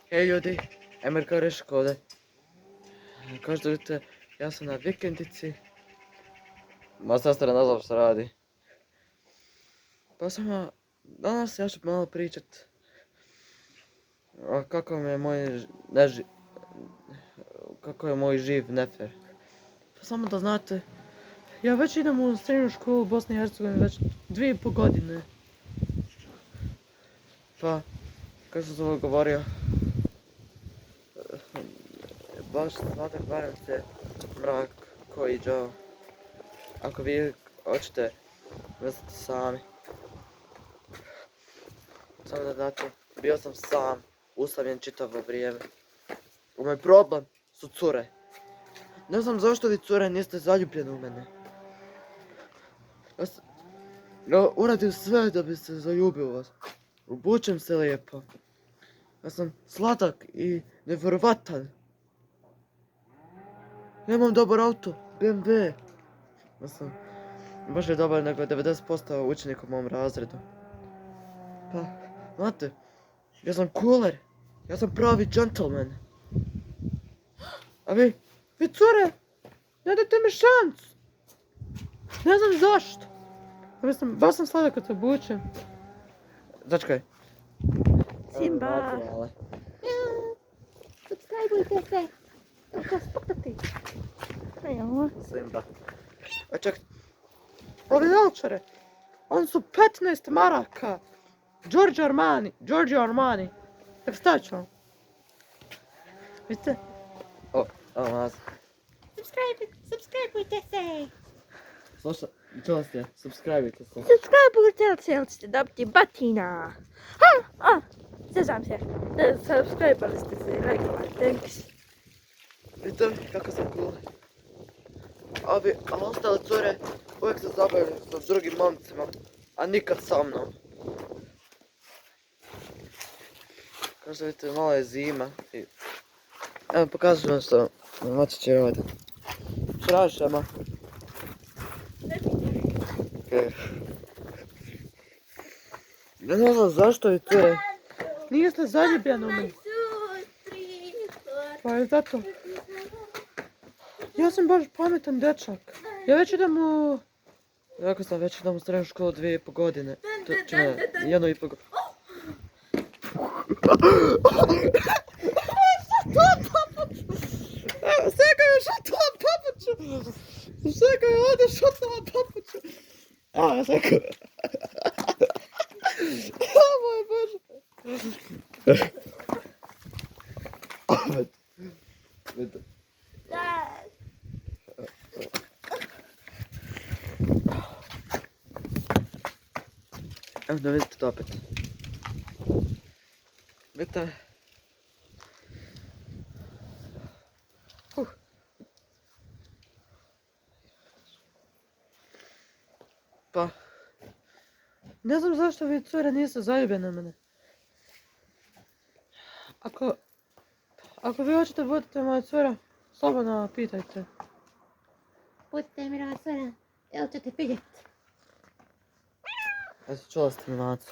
Hej ljudi, Emir Kareško ovdje. Kao što vidite, ja sam na vikendici. Moja sestra ne znam što radi. Pa samo, danas ja ću malo pričat o kako mi je moj kako je moj živ nefer. Pa samo da znate, ja već idem u srednju školu u Bosni i Hercegovini već 2,5 godine. Pa, kao što sam govorio, baš svatak barem se mrak koji džao. Ako vi hoćete misliti sami. Samo da znate, bio sam sam, usamljen čitavo vrijeme. Moj problem su cure. Ne znam zašto vi cure niste zaljubljene u mene. Ja uradim sve da bi se zaljubio u vas. Obučem se lijepo. Ja sam sladak i nevjerovatan. Nemam dobar auto, BMW. Ja sam baš je dobar nego 90% učenika u mom razredu. Pa, znate, ja sam cooler. Ja sam pravi gentleman. A vi cure, ne dajte mi šancu. Ne znam zašto. Baš sam sladak kad se obučem. Začkaj. Simba. Subscribeujte se. Kako spokati. Evo. Simba. A čekaj. Ovi naočare. Oni su 15 maraka. Giorgio Armani. Tak stavit ću vam. Vidite? Evo nas. Subscribeujte se. Slušaj, čula ste, subscribeujte se. Subscribeujte se, ili ćete dobiti batina. Sjećam se. Subscribeali ste se i lajkovali, thanks. Vidite kako sam cool. A ostale cure uvijek se zabavljaju sa drugim momcima, a nikad sa mnom. Kao što vidite, malo je zima i... Evo, pokazat ću vam što moći će ovdje. Što radiš, Ema? Ja ne znam zašto vi cure. Niste zaljubljeni u mene. Pa je zato. Ja sam baš pametan dečak. Ja već idem u... Rekao sam, već idem u srednju školu 2,5 godine. To čine 1,5 godine. Sekaj je šutala papuču! Sekaj je ovdje šutala papuču! A, sekaj. O moj Bože! Vidite. Evo da vidite to opet. Vidite. Pa, ne znam zašto vi cure niste zaljubljene u mene. Ako vi hoćete budete moja cura, slobodno pitajte. Budite mi moja cura, ili ćete vidjeti. Eto, čula ste mi macu.